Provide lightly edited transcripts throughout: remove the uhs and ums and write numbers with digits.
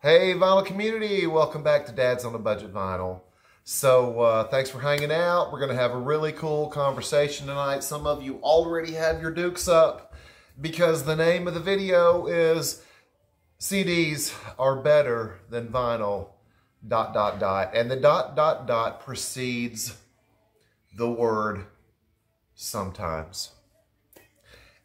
Hey vinyl community, welcome back to Dad's on a Budget Vinyl. So thanks for hanging out. We're going to have a really cool conversation tonight. Some of you already have your dukes up because the name of the video is CDs are better than vinyl, ... And the ... precedes the word sometimes.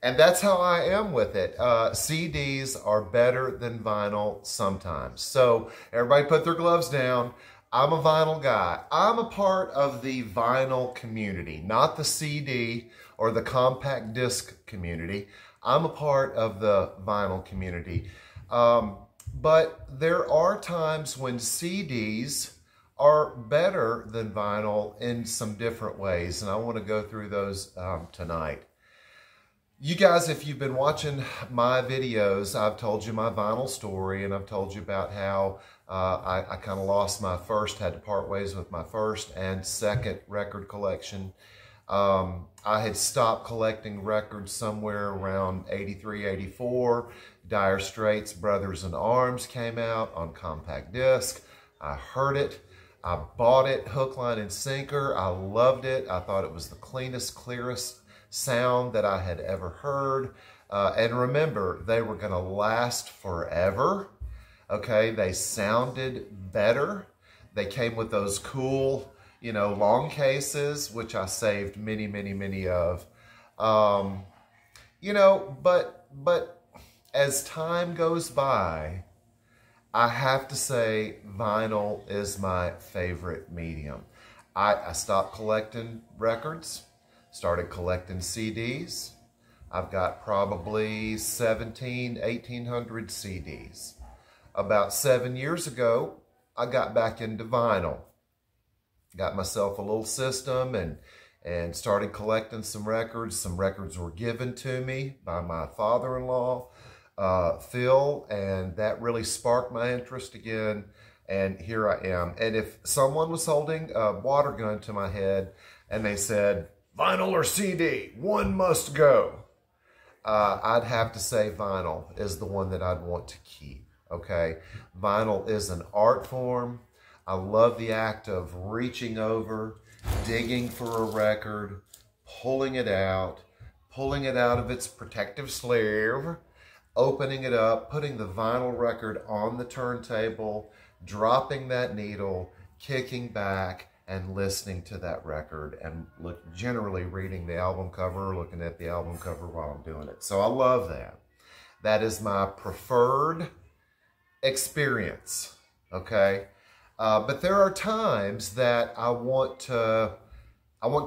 And that's how I am with it. CDs are better than vinyl sometimes. So everybody put their gloves down. I'm a vinyl guy. I'm a part of the vinyl community, not the CD or the compact disc community. I'm a part of the vinyl community. But there are times when CDs are better than vinyl in some different ways. And I want to go through those tonight. You guys, if you've been watching my videos, I've told you my vinyl story, and I've told you about how I kind of lost my first, had to part ways with my first and second record collection. I had stopped collecting records somewhere around 83, 84. Dire Straits' Brothers in Arms came out on compact disc. I heard it. I bought it, hook, line, and sinker. I loved it. I thought it was the cleanest, clearest sound that I had ever heard. And remember, they were going to last forever. Okay, they sounded better. They came with those cool, you know, long cases, which I saved many, many, many of. You know, but as time goes by, I have to say vinyl is my favorite medium. I stopped collecting records. Started collecting CDs. I've got probably 1,800 CDs. About 7 years ago, I got back into vinyl. Got myself a little system and started collecting some records. Some records were given to me by my father-in-law, Phil, and that really sparked my interest again. And here I am. And if someone was holding a water gun to my head and they said, vinyl or CD, one must go, I'd have to say vinyl is the one that I'd want to keep, okay? Vinyl is an art form. I love the act of reaching over, digging for a record, pulling it out of its protective sleeve, opening it up, putting the vinyl record on the turntable, dropping that needle, kicking back, and listening to that record, and generally reading the album cover, looking at the album cover while I'm doing it. So I love that. That is my preferred experience, okay? But there are times that I want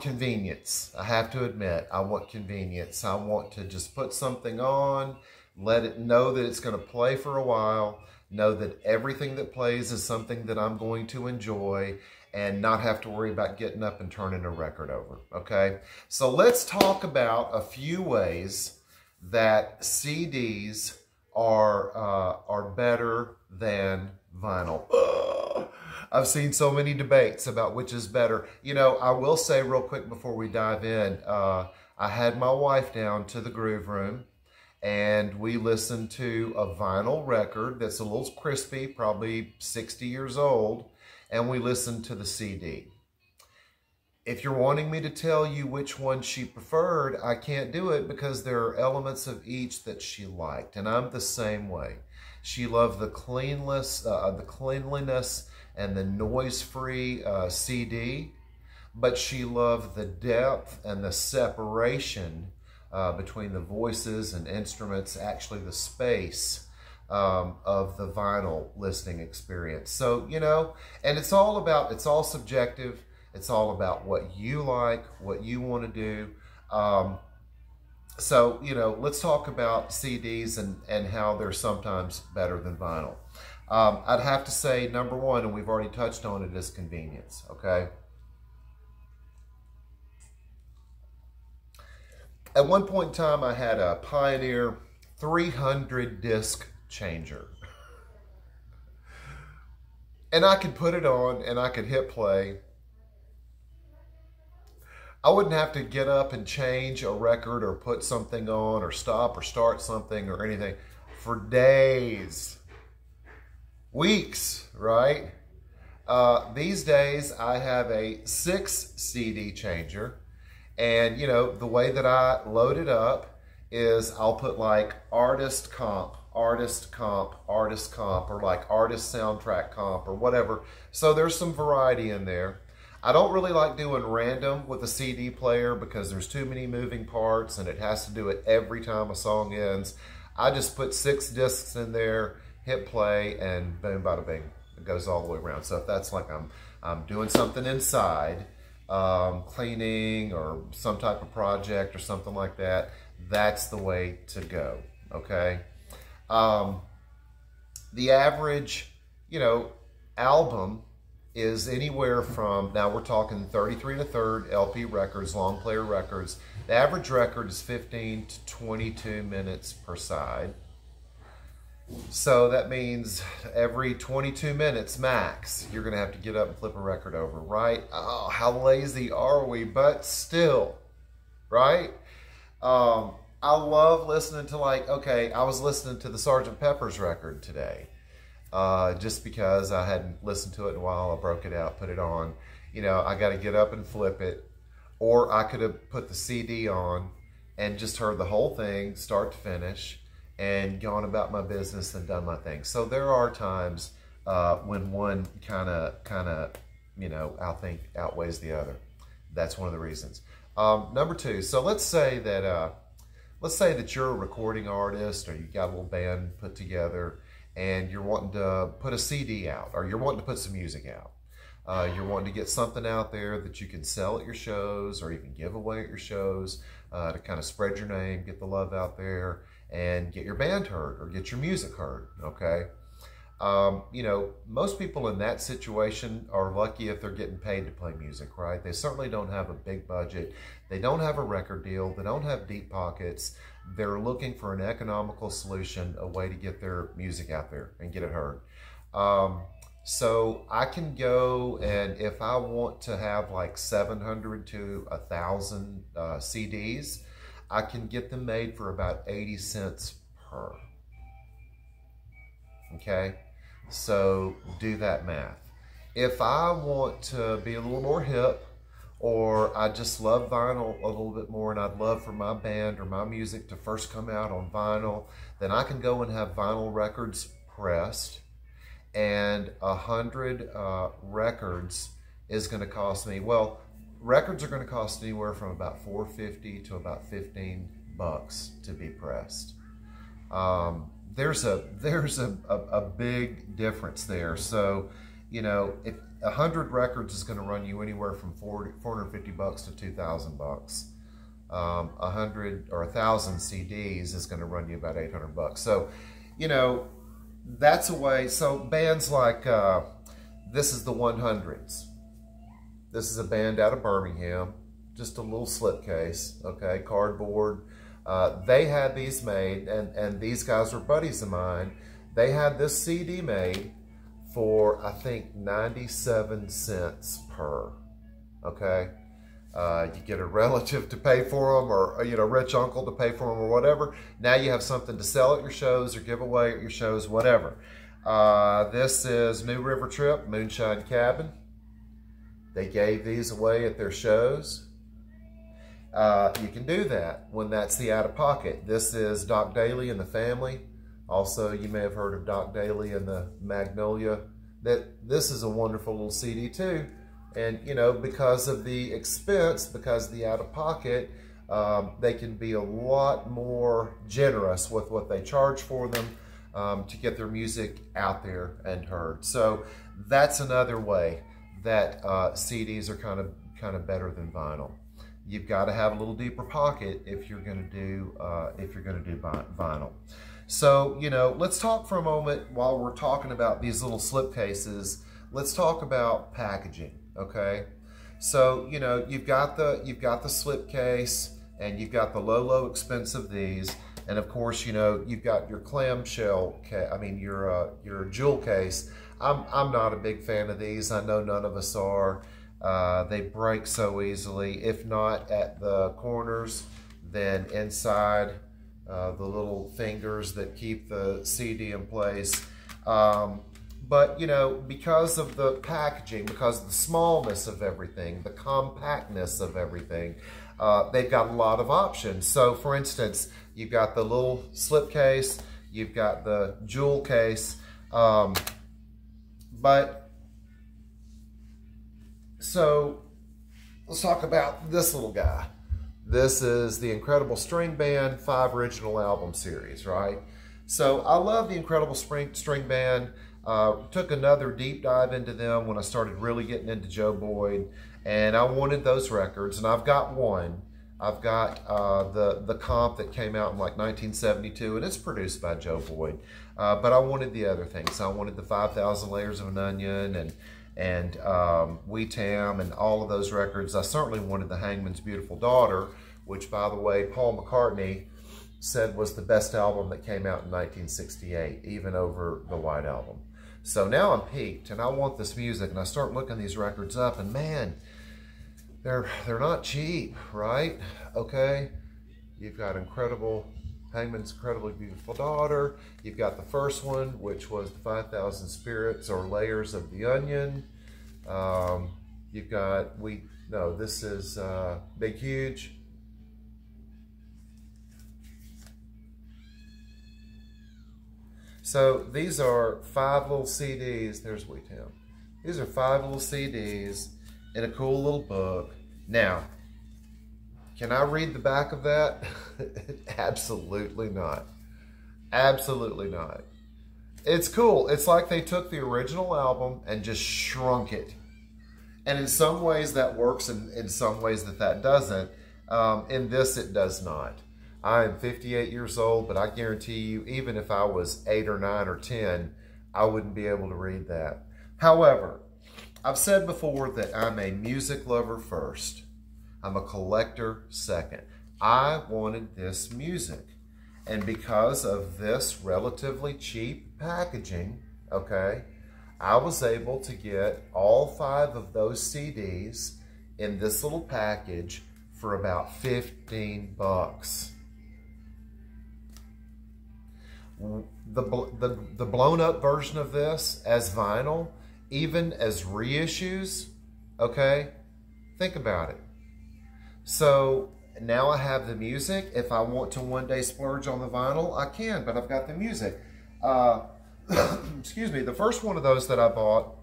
convenience. I have to admit, I want convenience. I want to just put something on, let it know that it's going to play for a while, know that everything that plays is something that I'm going to enjoy, and not have to worry about getting up and turning a record over, okay? So let's talk about a few ways that CDs are better than vinyl. I've seen so many debates about which is better. You know, I will say real quick before we dive in, I had my wife down to the Groove Room, and we listened to a vinyl record that's a little crispy, probably 60 years old, and we listened to the CD. If you're wanting me to tell you which one she preferred, I can't do it because there are elements of each that she liked, and I'm the same way. She loved the cleanliness and the noise-free CD, but she loved the depth and the separation between the voices and instruments, actually the space of the vinyl listening experience. So, you know, and it's all subjective. It's all about what you like, what you want to do. So, you know, let's talk about CDs and how they're sometimes better than vinyl. I'd have to say, number one, and we've already touched on it, is convenience, okay? At one point in time, I had a Pioneer 300 disc changer. And I could put it on and I could hit play. I wouldn't have to get up and change a record or put something on or stop or start something or anything for days. weeks, right? These days I have a 6 CD changer, and you know, the way that I load it up is I'll put like artist comp, artist comp, artist comp, or like artist soundtrack comp or whatever. So there's some variety in there. I don't really like doing random with a CD player because there's too many moving parts and it has to do it every time a song ends. I just put 6 discs in there, hit play, and boom, bada bing. It goes all the way around. So if that's like I'm doing something inside, cleaning or some type of project or something like that, that's the way to go, okay? The average, you know, album is anywhere from, now we're talking 33 1/3 LP records, long player records. The average record is 15 to 22 minutes per side. So that means every 22 minutes max, you're gonna have to get up and flip a record over, right? Oh, how lazy are we? But still, right? I love listening to, like, okay, I was listening to the Sgt. Pepper's record today. Just because I hadn't listened to it in a while, I broke it out, put it on. You know, I got to get up and flip it. Or I could have put the CD on and just heard the whole thing, start to finish, and gone about my business and done my thing. So there are times when one kind of, you know, I think outweighs the other. That's one of the reasons. Number 2, so let's say that you're a recording artist, or you got a little band put together, and you're wanting to put a CD out, or you're wanting to put some music out. You're wanting to get something out there that you can sell at your shows, or even give away at your shows, to kind of spread your name, get the love out there, and get your band heard, or get your music heard, okay? You know, most people in that situation are lucky if they're getting paid to play music, right? They certainly don't have a big budget. They don't have a record deal. They don't have deep pockets. They're looking for an economical solution, a way to get their music out there and get it heard. So I can go, and if I want to have like 700 to 1,000 CDs, I can get them made for about 80 cents per. Okay, so do that math. If I want to be a little more hip, or I just love vinyl a little bit more, and I'd love for my band or my music to first come out on vinyl, then I can go and have vinyl records pressed, and 100 records is going to cost me, well, records are going to cost anywhere from about $4.50 to about $15 to be pressed. There's a big difference there. So, you know, if 100 records is going to run you anywhere from $450 to $2,000. 100 or 1,000 CDs is going to run you about $800. So, you know, that's a way. So bands like this is the 100s. This is a band out of Birmingham, just a little slipcase, okay, cardboard. They had these made, and these guys were buddies of mine. They had this CD made for, I think, 97 cents per, okay? You get a relative to pay for them, or, you know, rich uncle to pay for them, or whatever. Now you have something to sell at your shows or give away at your shows, whatever. This is New River Trip, Moonshine Cabin. They gave these away at their shows. You can do that when that's the out-of-pocket. This is Doc Daly and the Family. Also, you may have heard of Doc Daly and the Magnolia. This is a wonderful little CD too. And, you know, because of the expense, because of the out-of-pocket, they can be a lot more generous with what they charge for them to get their music out there and heard. So that's another way that CDs are kind of better than vinyl. You've got to have a little deeper pocket if you're going to do vinyl. So, you know, let's talk for a moment while we're talking about these little slipcases. Let's talk about packaging, okay? So, you know, you've got the slipcase, and you've got the low expense of these, and of course, you know, you've got your clamshell, your jewel case. I'm not a big fan of these. I know none of us are. They break so easily, if not at the corners, then inside the little fingers that keep the CD in place. But, you know, because of the packaging, because of the smallness of everything, the compactness of everything, they've got a lot of options. So, for instance, you've got the little slipcase, you've got the jewel case, so let's talk about this little guy. This is the Incredible String Band 5 Original Album Series, right? So I love the Incredible String Band. Took another deep dive into them when I started really getting into Joe Boyd, and I wanted those records, and I've got one. I've got the comp that came out in like 1972, and it's produced by Joe Boyd. But I wanted the other things. I wanted the 5,000 Layers of an Onion and We Tam and all of those records. I certainly wanted the Hangman's Beautiful Daughter, which, by the way, Paul McCartney said was the best album that came out in 1968, even over the White Album. So now I'm peaked, and I want this music, and I start looking these records up, and man, they're not cheap, right? Okay, you've got Hangman's Incredibly Beautiful Daughter. You've got the first one, which was the 5,000 Spirits or Layers of the Onion. You've got this is Big Huge. So these are 5 little CDs. There's We Tam. These are 5 little CDs in a cool little book. Now, can I read the back of that? Absolutely not. Absolutely not. It's cool. It's like they took the original album and just shrunk it. And in some ways that works, and in some ways that doesn't. In this, it does not. I am 58 years old, but I guarantee you, even if I was 8 or 9 or 10, I wouldn't be able to read that. However, I've said before that I'm a music lover first. I'm a collector second. I wanted this music. And because of this relatively cheap packaging, okay, I was able to get all 5 of those CDs in this little package for about 15 bucks. The blown up version of this as vinyl, even as reissues, okay, think about it. So now I have the music. If I want to one day splurge on the vinyl, I can, but I've got the music. Excuse me, the first one of those that I bought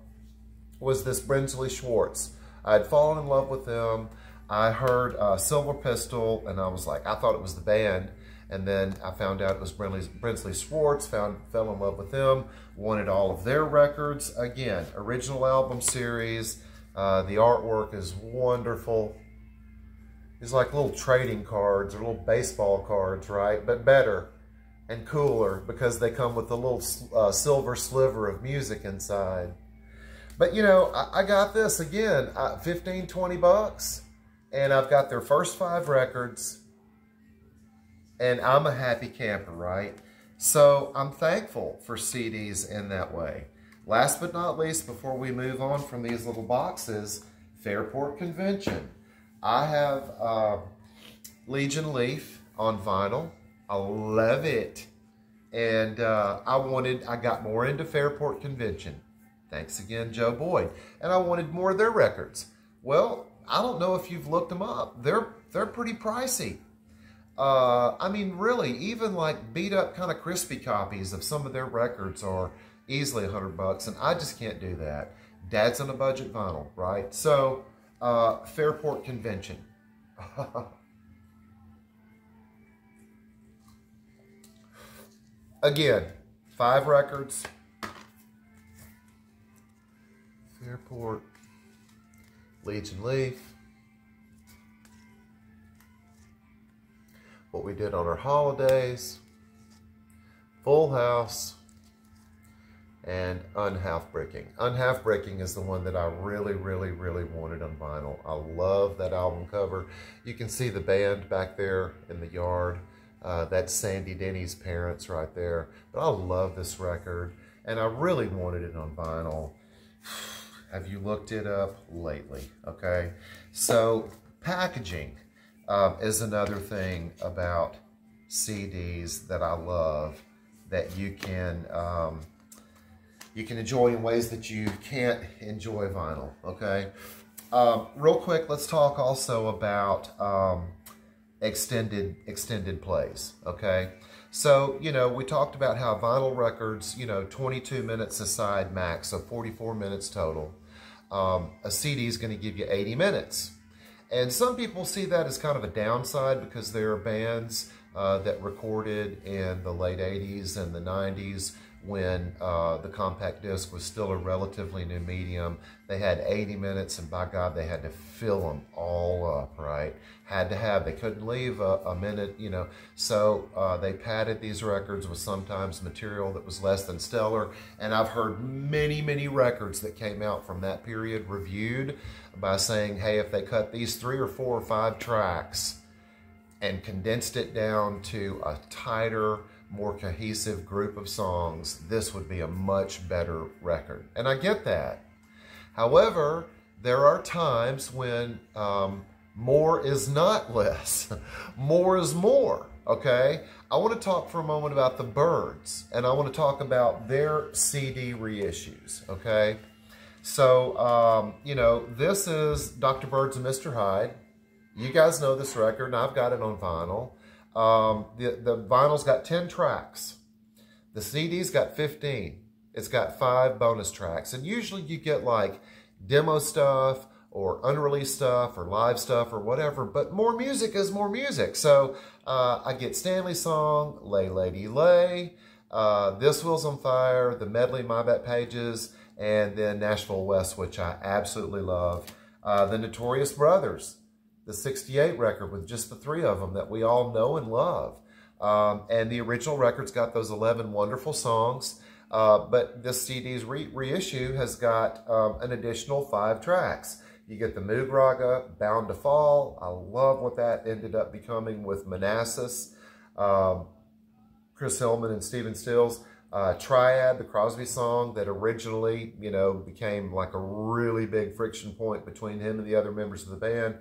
was this Brinsley Schwarz. I had fallen in love with them. I heard Silver Pistol, and I was like, I thought it was the band. And then I found out it was Brinsley Schwarz, fell in love with them, wanted all of their records. Again, original album series. The artwork is wonderful. It's like little trading cards or little baseball cards, right? But better and cooler because they come with a little silver sliver of music inside. But you know, I got this again, 15, 20 bucks. And I've got their first 5 records. And I'm a happy camper, right? So I'm thankful for CDs in that way. Last but not least, before we move on from these little boxes, Fairport Convention. I have Legion Leaf on vinyl. I love it. And I got more into Fairport Convention. Thanks again, Joe Boyd. And I wanted more of their records. Well, I don't know if you've looked them up. They're pretty pricey. I mean, really, even like beat up kind of crispy copies of some of their records are easily 100 bucks, and I just can't do that. Dad's on a budget vinyl, right? So, Fairport Convention. Again, 5 records. Fairport, Legion Leaf. What We Did on Our Holidays, Full House, and Unhalf-Breaking. Unhalf-Breaking is the one that I really, really, really wanted on vinyl. I love that album cover. You can see the band back there in the yard. That's Sandy Denny's parents right there. But I love this record, and I really wanted it on vinyl. Have you looked it up lately? Okay, so packaging. Is another thing about CDs that I love, that you can you can enjoy in ways that you can't enjoy vinyl, okay? Real quick, let's talk also about extended plays, okay? So, you know, we talked about how vinyl records, you know, 22 minutes aside max, so 44 minutes total. A CD is going to give you 80 minutes. And some people see that as kind of a downside because there are bands that recorded in the late 80s and the 90s when the compact disc was still a relatively new medium. They had 80 minutes, and by God, they had to fill them all up, right? They couldn't leave a minute, you know. So they padded these records with sometimes material that was less than stellar. And I've heard many, many records that came out from that period reviewed by saying, hey, if they cut these 3 or 4 or 5 tracks and condensed it down to a tighter, more cohesive group of songs, this would be a much better record. And I get that. However, there are times when more is not less. More is more, okay? I want to talk for a moment about the Byrds, and I want to talk about their CD reissues, okay? So, you know, this is Dr. Birds and Mr. Hyde. You guys know this record, and I've got it on vinyl. The vinyl's got 10 tracks. The CD's got 15. It's got 5 bonus tracks. And usually you get like demo stuff or unreleased stuff or live stuff or whatever, but more music is more music. So I get Stanley's song, Lay Lady Lay, This Wheel's on Fire, the medley My Back Pages, and then Nashville West, which I absolutely love. The Notorious Brothers, the 68 record with just the 3 of them that we all know and love. And the original record's got those 11 wonderful songs, but this CD's reissue has got an additional 5 tracks. You get the Moog Raga, Bound to Fall. I love what that ended up becoming with Manassas, Chris Hillman and Stephen Stills. Triad, the Crosby song that originally, you know, became like a really big friction point between him and the other members of the band.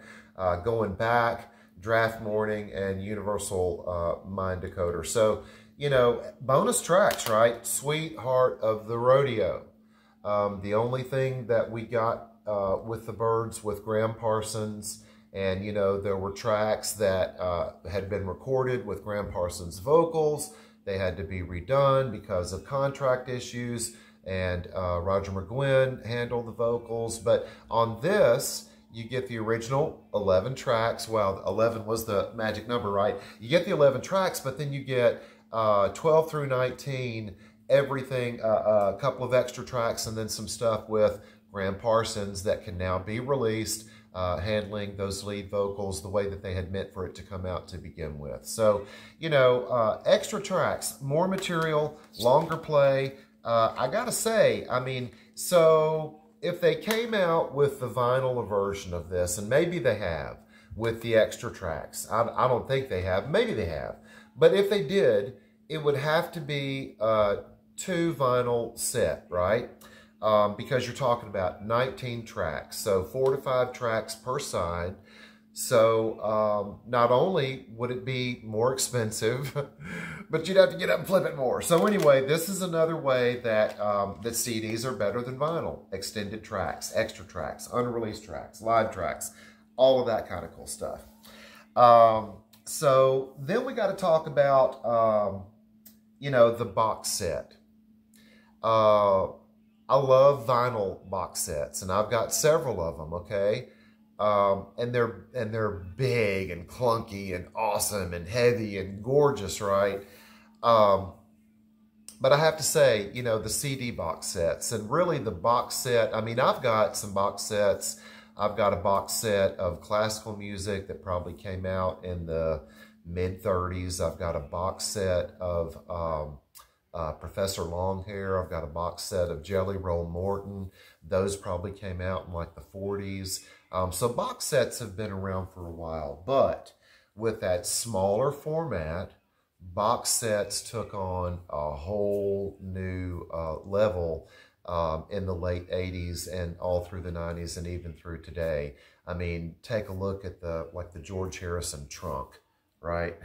Going Back, Draft Morning, and Universal Mind Decoder. So, you know, bonus tracks, right? Sweetheart of the Rodeo. The only thing that we got with the Byrds with Graham Parsons, and, you know, there were tracks that had been recorded with Graham Parsons' vocals. They had to be redone because of contract issues, and Roger McGuinn handled the vocals. But on this, you get the original 11 tracks. Well, 11 was the magic number, right? You get the 11 tracks, but then you get 12 through 19, everything, a couple of extra tracks, and then some stuff with Graham Parsons that can now be released, handling those lead vocals the way that they had meant for it to come out to begin with. So, you know, extra tracks, more material, longer play. I gotta say, I mean, so if they came out with the vinyl version of this, and maybe they have, with the extra tracks, I don't think they have, maybe they have, but if they did, it would have to be a 2 vinyl set, right? Because you're talking about 19 tracks, so 4 to 5 tracks per side. So not only would it be more expensive, but you'd have to get up and flip it more. So anyway, this is another way that that CDs are better than vinyl. Extended tracks, extra tracks, unreleased tracks, live tracks, all of that kind of cool stuff. So then we got to talk about, you know, the box set. I love vinyl box sets, and I've got several of them, okay? And they're big and clunky and awesome and heavy and gorgeous, right? But I have to say, you know, the CD box sets, and really the box set, I mean, I've got some box sets. I've got a box set of classical music that probably came out in the mid-30s. I've got a box set of Professor Longhair. I've got a box set of Jelly Roll Morton. Those probably came out in like the 40s. So box sets have been around for a while, but with that smaller format, box sets took on a whole new level in the late 80s and all through the 90s and even through today. I mean, take a look at the George Harrison trunk, right?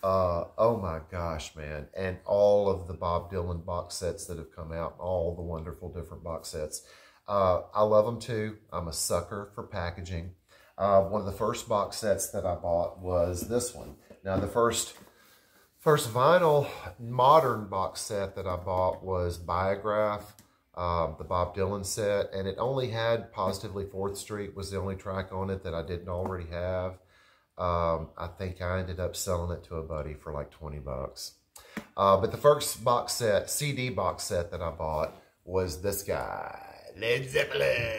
Oh my gosh, man. And all of the Bob Dylan box sets that have come out, all the wonderful different box sets. I love them too. I'm a sucker for packaging. One of the first box sets that I bought was this one. Now, the first vinyl modern box set that I bought was Biograph, the Bob Dylan set, and it only had Positively 4th Street was the only track on it that I didn't already have. I think I ended up selling it to a buddy for like 20 bucks. But the first box set, CD box set that I bought was this guy, Led Zeppelin.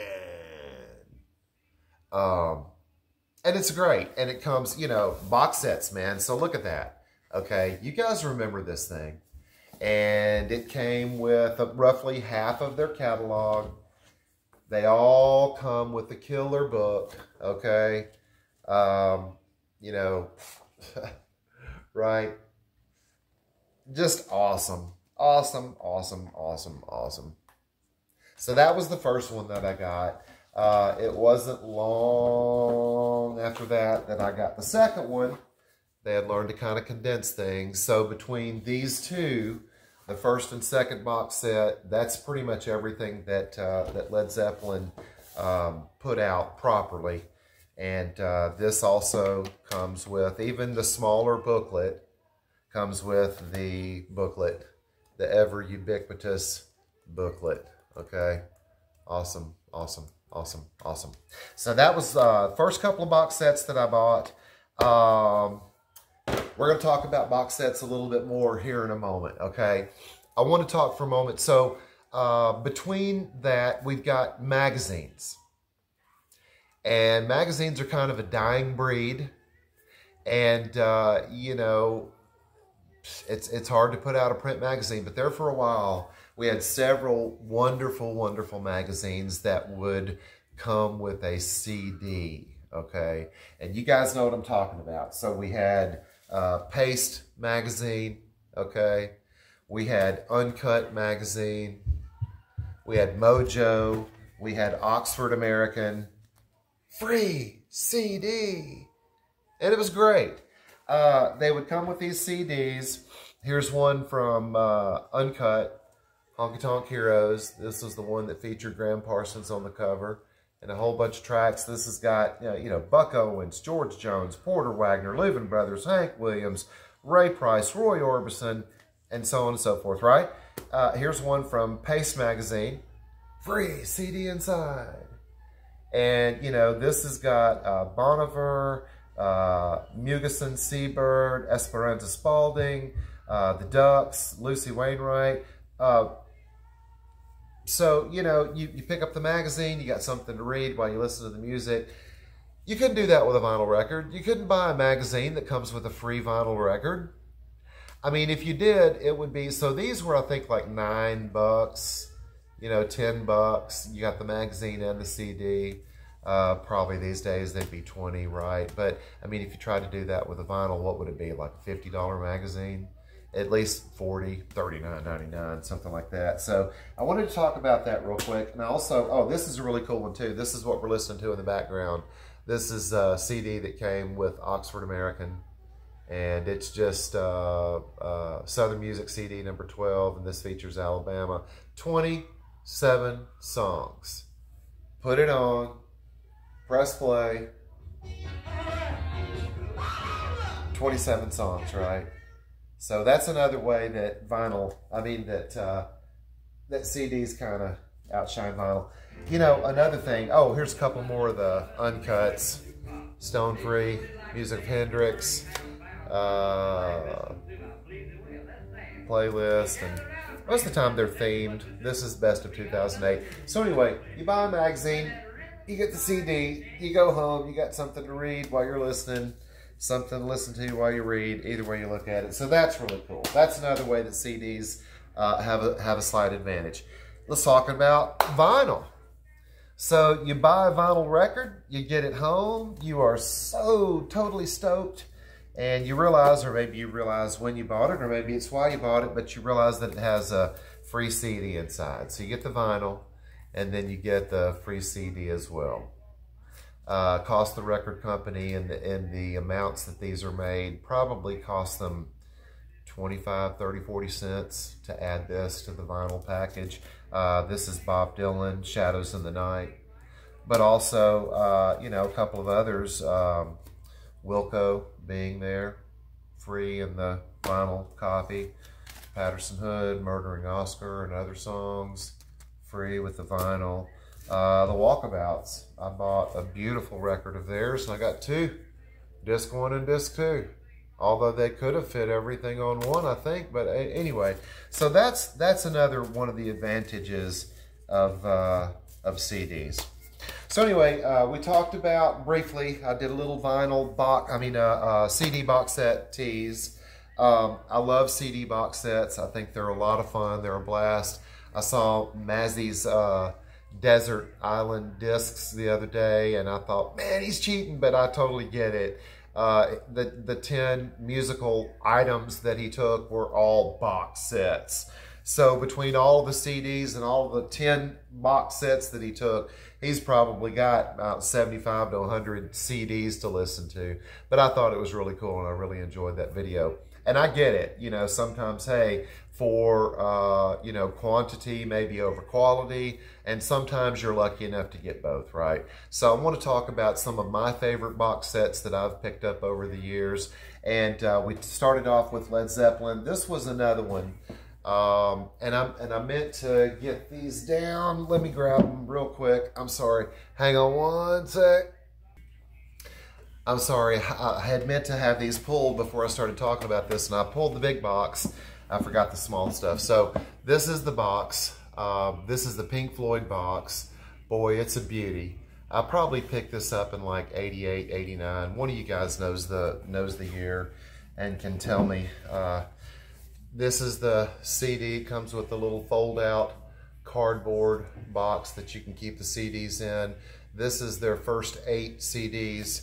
And it's great. And it comes, you know, box sets, man. So look at that. Okay, you guys remember this thing. And it came with roughly half of their catalog. They all come with the killer book, okay? You know, right? Just awesome. Awesome, awesome, awesome, awesome. So that was the first one that I got. It wasn't long after that I got the second one. They had learned to kind of condense things. So between these two, the first and second box set, that's pretty much everything that that Led Zeppelin put out properly. And this also comes with, even the smaller booklet, comes with the booklet, the ever ubiquitous booklet. Okay, awesome, awesome, awesome, awesome. So that was the first couple of box sets that I bought. We're going to talk about box sets a little bit more here in a moment, okay? I want to talk for a moment. So between that, we've got magazines. And magazines are kind of a dying breed. And, you know, it's hard to put out a print magazine. But there for a while, we had several wonderful, wonderful magazines that would come with a CD, okay? And you guys know what I'm talking about. So we had Paste magazine, okay? We had Uncut magazine. We had Mojo. We had Oxford American. Free CD. And it was great. They would come with these CDs. Here's one from Uncut, Honky Tonk Heroes. This was the one that featured Graham Parsons on the cover. And a whole bunch of tracks. This has got, you know, Buck Owens, George Jones, Porter Wagner, Louvin Brothers, Hank Williams, Ray Price, Roy Orbison, and so on and so forth, right? Here's one from Paste magazine. Free CD inside. And, you know, this has got Boniver, Mugison Seabird, Esperanza Spalding, the Ducks, Lucy Wainwright. So, you know, you pick up the magazine, you got something to read while you listen to the music. You couldn't do that with a vinyl record. You couldn't buy a magazine that comes with a free vinyl record. I mean, if you did, it would be, so these were, I think, like $9, you know, $10. You got the magazine and the CD. Probably these days they'd be 20, right? But, I mean, if you tried to do that with a vinyl, what would it be, like a $50 magazine? At least $40, $39.99, something like that. So I wanted to talk about that real quick. And also, oh, this is a really cool one too. This is what we're listening to in the background. This is a CD that came with Oxford American. And it's just Southern Music CD number 12. And this features Alabama. 27 songs. Put it on. Press play. 27 songs, right? So that's another way that vinyl, that CDs kind of outshine vinyl. You know, another thing, oh, here's a couple more of the uncuts. Stone Free, Music of Hendrix, playlist, and most of the time they're themed. This is best of 2008. So anyway, you buy a magazine, you get the CD, you go home, you got something to read while you're listening, something to listen to while you read, either way you look at it. So that's really cool. That's another way that CDs have a slight advantage. Let's talk about vinyl. So you buy a vinyl record, you get it home, you are so totally stoked, and you realize, or maybe you realize when you bought it, or maybe it's why you bought it, but you realize that it has a free CD inside. So you get the vinyl, and then you get the free CD as well. Cost the record company and the amounts that these are made probably cost them 25, 30, 40 cents to add this to the vinyl package. This is Bob Dylan, Shadows in the Night. But also, you know, a couple of others, Wilco being there, free in the vinyl copy. Patterson Hood, Murdering Oscar, and other songs, free with the vinyl. The Walkabouts, I bought a beautiful record of theirs, and I got two, disc 1 and disc 2. Although they could have fit everything on one, I think. But anyway, so that's another one of the advantages of CDs. So anyway, we talked about briefly. I did a little vinyl box, CD box set tease. I love CD box sets. I think they're a lot of fun. They're a blast. I saw Mazzy's Desert Island discs the other day, and I thought, man, he's cheating, but I totally get it. The 10 musical items that he took were all box sets. So between all of the CDs and all of the 10 box sets that he took, he's probably got about 75 to 100 CDs to listen to. But I thought it was really cool, and I really enjoyed that video. And I get it, you know, sometimes, hey, for, you know, quantity maybe over quality, and sometimes you're lucky enough to get both, right? So I want to talk about some of my favorite box sets that I've picked up over the years. And we started off with Led Zeppelin. This was another one. And I meant to get these down. Let me grab them real quick. I'm sorry. Hang on one sec. I'm sorry, I had meant to have these pulled before I started talking about this, and I pulled the big box. I forgot the small stuff. So this is the box. This is the Pink Floyd box. Boy, it's a beauty. I probably picked this up in like 88, 89. One of you guys knows the year and can tell me. This is the CD. It comes with a little fold-out cardboard box that you can keep the CDs in. This is their first 8 CDs.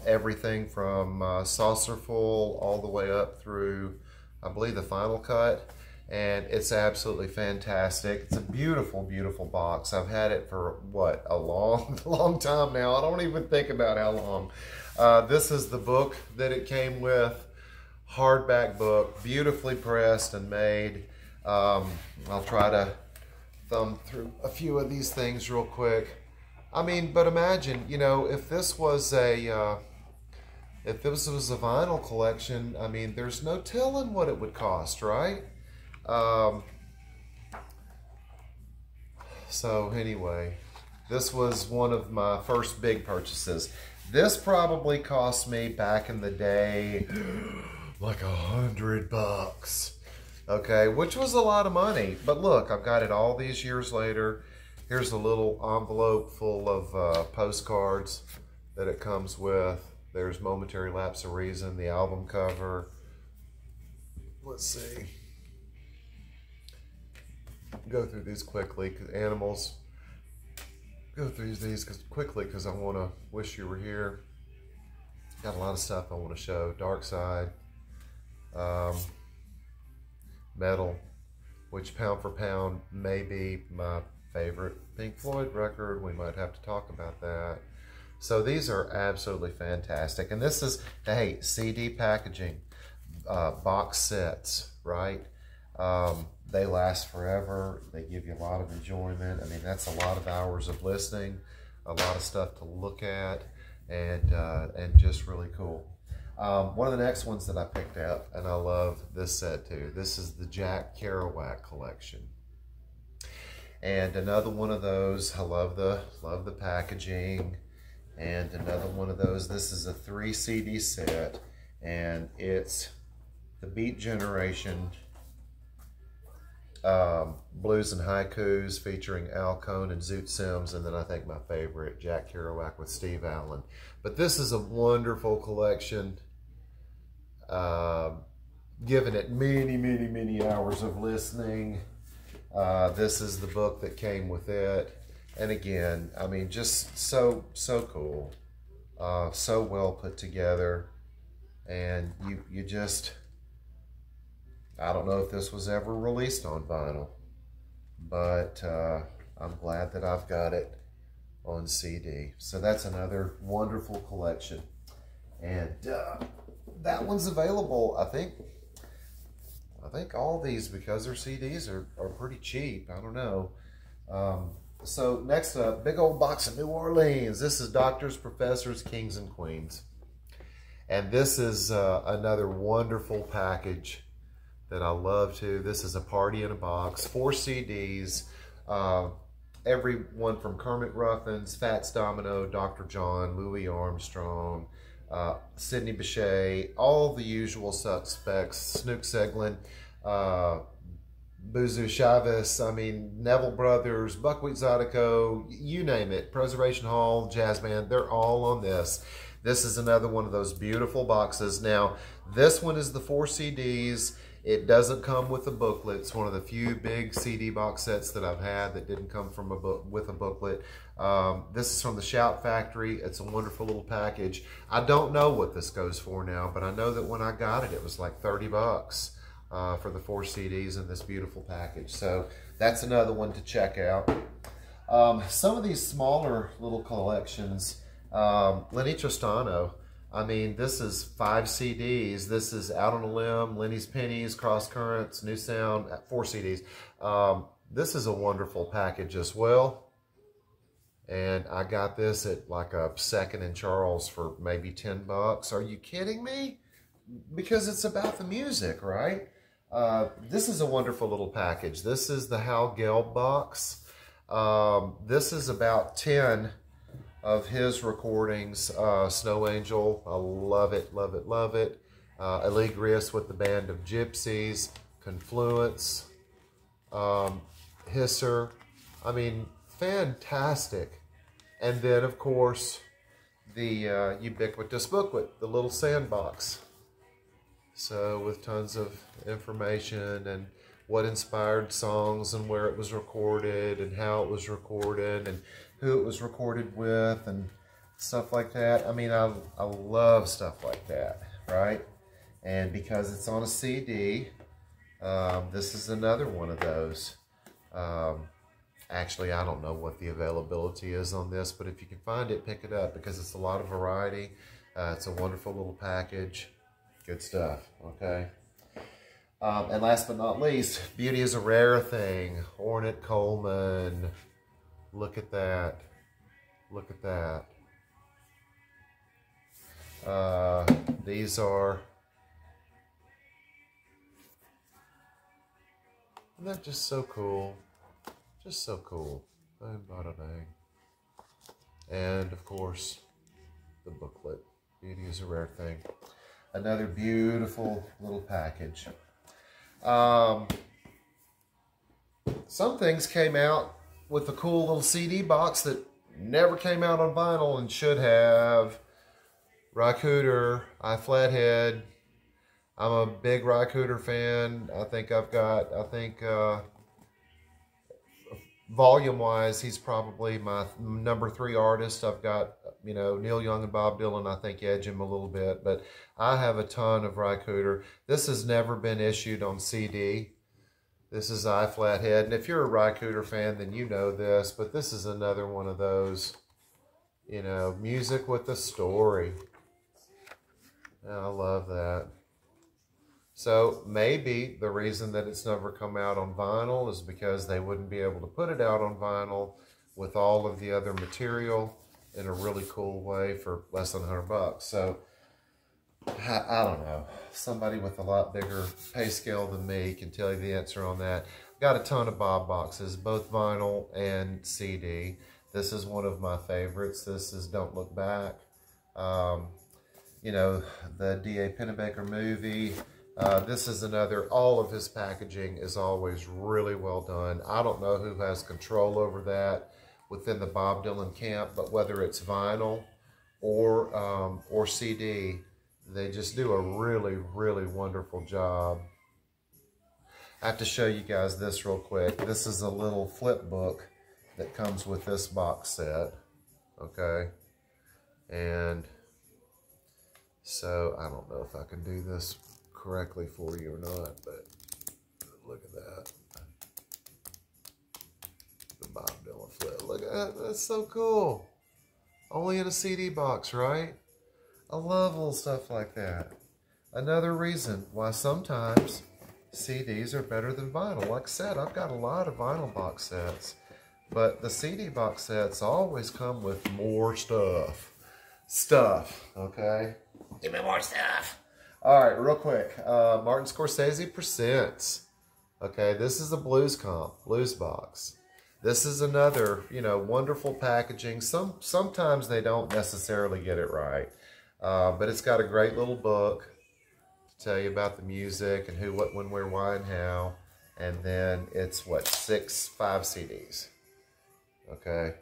Everything from Saucerful all the way up through, I believe, the final cut, and it's absolutely fantastic. It's a beautiful, beautiful box. I've had it for what, a long time now. I don't even think about how long. This is the book that it came with, hardback book, beautifully pressed and made. I'll try to thumb through a few of these things real quick. I mean, but imagine, you know, if this was a vinyl collection, I mean, there's no telling what it would cost, right? So anyway, this was one of my first big purchases. This probably cost me back in the day like $100, okay, which was a lot of money. But look, I've got it all these years later. Here's a little envelope full of postcards that it comes with. There's Momentary Lapse of Reason, the album cover. Let's see. Go through these quickly, because Animals. Go through these quickly because I want to Wish You Were Here. Got a lot of stuff I want to show. Dark Side. Metal, which pound for pound may be my favorite Pink Floyd record. We might have to talk about that. So these are absolutely fantastic. And this is, hey, CD packaging, box sets, right? They last forever. They give you a lot of enjoyment. I mean, that's a lot of hours of listening, a lot of stuff to look at, and just really cool. One of the next ones that I picked up, and I love this set too. This is the Jack Kerouac collection. And another one of those, I love the packaging. And another one of those, this is a 3 CD set, and it's the Beat Generation Blues and Haikus featuring Al Cohn and Zoot Sims, and then I think my favorite, Jack Kerouac with Steve Allen. But this is a wonderful collection, given it many, many, many hours of listening. This is the book that came with it. And again, I mean, just so cool. So well put together. And you just, I don't know if this was ever released on vinyl, but I'm glad that I've got it on CD. So that's another wonderful collection. And that one's available, I think all these, because their CDs are pretty cheap. I don't know. So next up, big old box of New Orleans. This is Doctors, Professors, Kings, and Queens. And this is another wonderful package that I love too. This is a party in a box, 4 CDs. Every one from Kermit Ruffins, Fats Domino, Dr. John, Louis Armstrong, Sidney Bechet, all the usual suspects, Snook Seglin, Boozoo Chavez, I mean, Neville Brothers, Buckwheat Zydeco, you name it, Preservation Hall, Jazz Band, they're all on this. This is another one of those beautiful boxes. Now, this one is the 4 CDs. It doesn't come with a booklet. It's one of the few big CD box sets that I've had that didn't come from a book with a booklet. This is from the Shout Factory. It's a wonderful little package. I don't know what this goes for now, but I know that when I got it, it was like 30 bucks for the 4 CDs in this beautiful package. So that's another one to check out. Some of these smaller little collections, Lenny Tristano. I mean, this is 5 CDs. This is Out on a Limb, Lenny's Pennies, Cross Currents, New Sound, 4 CDs. This is a wonderful package as well. And I got this at like a Second and Charles for maybe 10 bucks. Are you kidding me? Because it's about the music, right? This is a wonderful little package. This is the Hal Gelb box. This is about 10 of his recordings. Snow Angel, I love it, love it, love it. Allegrius with the Band of Gypsies, Confluence, Hisser. I mean, fantastic. And then, of course, the ubiquitous booklet, the little sandbox. So with tons of information and what inspired songs and where it was recorded and how it was recorded and who it was recorded with and stuff like that. I mean, I love stuff like that, right? And because it's on a CD, this is another one of those. Actually, I don't know what the availability is on this, but if you can find it, pick it up because it's a lot of variety. It's a wonderful little package. Good stuff, okay? And last but not least, Beauty is a Rare Thing. Ornette Coleman. Look at that. Look at that. These are... Isn't that just so cool? Just so cool. Bada bang. And, of course, the booklet. Beauty is a Rare Thing. Another beautiful little package. Some things came out with a cool little CD box that never came out on vinyl and should have. Rycooter, I Flathead. I'm a big Rycooter fan. I think volume-wise, he's probably my number 3 artist. I've got, you know, Neil Young and Bob Dylan, I think, edge him a little bit. But I have a ton of Rycooter. This has never been issued on CD. This is I Flathead. And if you're a Rycooter fan, then you know this. But this is another one of those, you know, music with a story. I love that. So maybe the reason that it's never come out on vinyl is because they wouldn't be able to put it out on vinyl with all of the other material in a really cool way for less than 100 bucks. So I don't know. Somebody with a lot bigger pay scale than me can tell you the answer on that. Got a ton of Bob boxes, both vinyl and CD. This is one of my favorites. This is Don't Look Back. You know, the D.A. Pennebaker movie. This is another, all of his packaging is always really well done. I don't know who has control over that within the Bob Dylan camp, but whether it's vinyl or CD, they just do a really, really wonderful job. I have to show you guys this real quick. This is a little flip book that comes with this box set, okay? And so I don't know if I can do this correctly for you or not, but look at that. The Bob Dylan. flip. Look at that. That's so cool. Only in a CD box, right? I love little stuff like that. Another reason why sometimes CDs are better than vinyl. Like I said, I've got a lot of vinyl box sets, but the CD box sets always come with more stuff. Okay? Give me more stuff. All right, real quick. Martin Scorsese Presents. Okay, this is a blues box. This is another, wonderful packaging. Sometimes they don't necessarily get it right, but it's got a great little book to tell you about the music and who, what, when, where, why, and how. And then it's what, 5 CDs. Okay.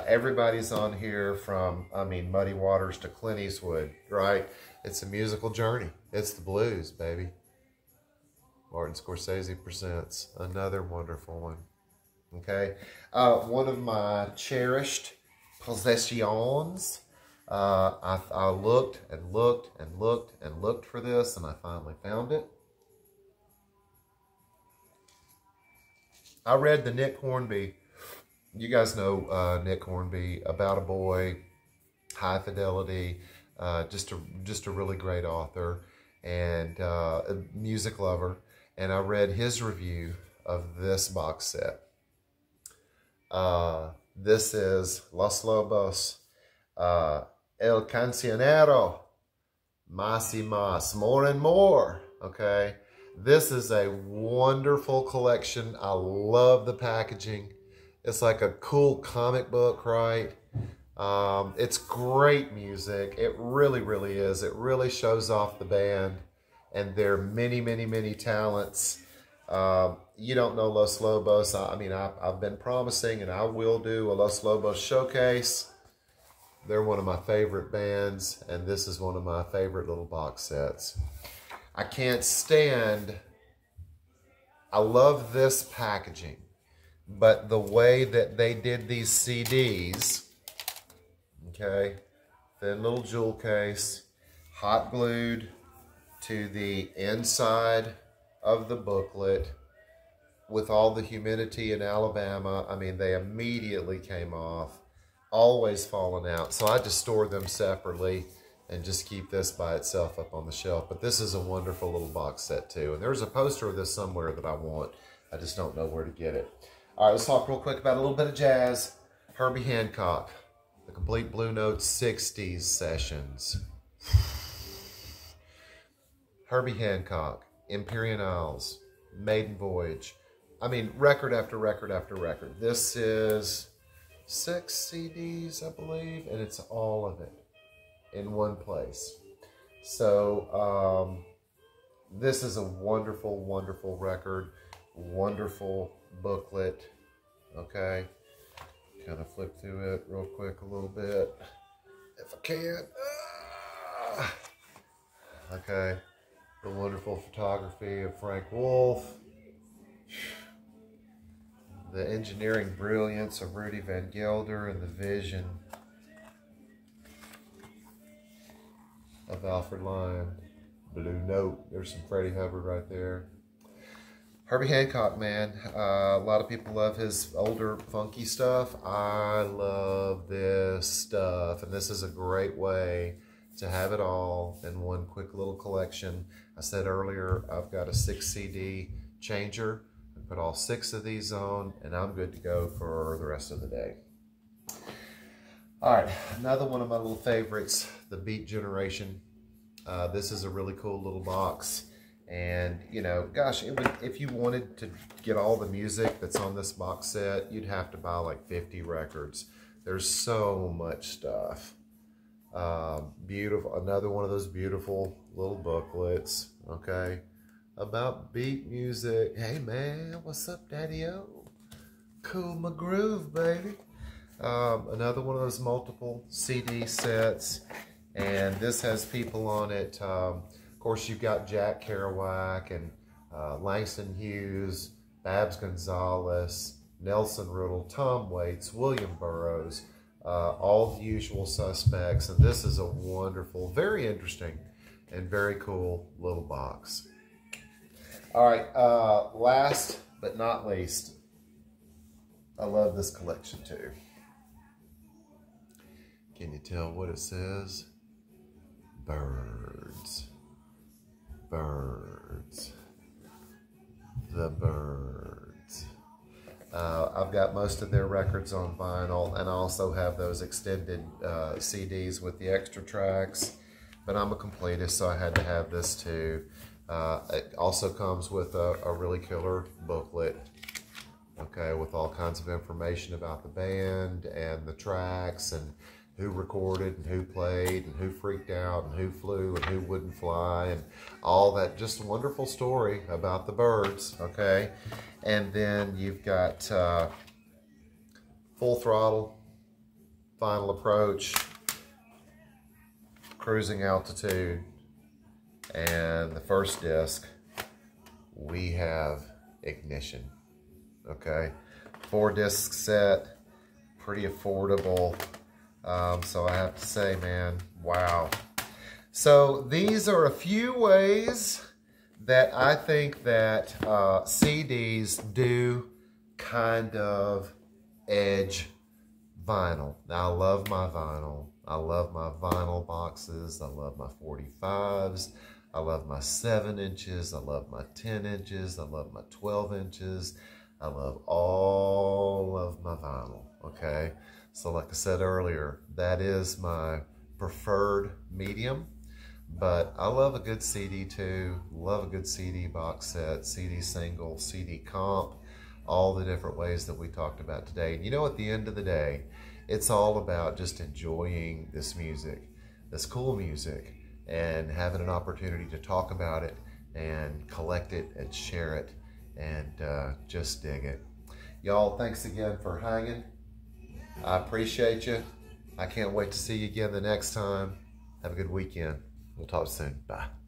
Everybody's on here from, Muddy Waters to Clint Eastwood, right? It's a musical journey. It's the blues, baby. Martin Scorsese Presents, another wonderful one. Okay, one of my cherished possessions. I looked and looked and looked and looked for this, and I finally found it. I read the Nick Hornby. You guys know Nick Hornby, About a Boy, High Fidelity, just a really great author and a music lover. And I read his review of this box set. This is Los Lobos, El Cancionero, Más y Más, More and More, okay? This is a wonderful collection. I love the packaging. It's like a cool comic book, right? It's great music. It really, really is. It really shows off the band and their many, many, many talents. You don't know Los Lobos. I've been promising, and I will do a Los Lobos showcase. They're one of my favorite bands, and this is one of my favorite little box sets. I can't stand, I love this packaging, but the way that they did these CDs, okay, thin little jewel case, hot glued to the inside of the booklet with all the humidity in Alabama. They immediately came off, always falling out. So I just store them separately and just keep this by itself up on the shelf. But this is a wonderful little box set too. And there's a poster of this somewhere that I want. I just don't know where to get it. All right, let's talk real quick about a little bit of jazz. Herbie Hancock, the Complete Blue Note 60s sessions. Herbie Hancock, Empyrean Isles, Maiden Voyage. Record after record after record. This is 6 CDs, I believe, and it's all of it in one place. So this is a wonderful, wonderful record, wonderful booklet. Okay, kind of flip through it real quick a little bit, if I can. Okay, the wonderful photography of Frank Wolf. The engineering brilliance of Rudy Van Gelder and the vision of Alfred Lyon. Blue Note. There's some Freddie Hubbard right there. Herbie Hancock, man. A lot of people love his older funky stuff. I love this stuff. And this is a great way to have it all in one quick little collection. I said earlier, I've got a 6 CD changer. I put all 6 of these on, and I'm good to go for the rest of the day. All right, another one of my little favorites, the Beat Generation. This is a really cool little box. And, gosh, if you wanted to get all the music that's on this box set, you'd have to buy like 50 records. There's so much stuff. Beautiful, another one of those beautiful little booklets, okay, about beat music. Hey man, what's up, Daddy-O? Cool my groove, baby. Another one of those multiple CD sets, and this has people on it. Of course, you've got Jack Kerouac and Langston Hughes, Babs Gonzalez, Nelson Riddle, Tom Waits, William Burroughs, all the usual suspects. And this is a wonderful, very interesting, and very cool little box. All right, last but not least, I love this collection too. Can you tell what it says? Birds. Birds. The Birds. I've got most of their records on vinyl, and I also have those extended CDs with the extra tracks, but I'm a completist, so I had to have this too. It also comes with a really killer booklet, okay, with all kinds of information about the band and the tracks and who recorded and who played and who freaked out and who flew and who wouldn't fly and all that. Just a wonderful story about the Birds, okay? And then you've got Full Throttle, Final Approach, Cruising Altitude, and the first disc, we have Ignition, okay? 4-disc set, pretty affordable. So I have to say, man, wow. So these are a few ways that I think that CDs do kind of edge vinyl. Now, I love my vinyl. I love my vinyl boxes. I love my 45s. I love my 7 inches. I love my 10 inches. I love my 12 inches. I love all of my vinyl, okay? So like I said earlier, that is my preferred medium, but I love a good CD too. Love a good CD box set, CD single, CD comp, all the different ways that we talked about today. And you know, at the end of the day, it's all about just enjoying this music, this cool music, and having an opportunity to talk about it and collect it and share it and just dig it. Y'all, thanks again for hanging. I appreciate you. I can't wait to see you again the next time. Have a good weekend. We'll talk soon. Bye.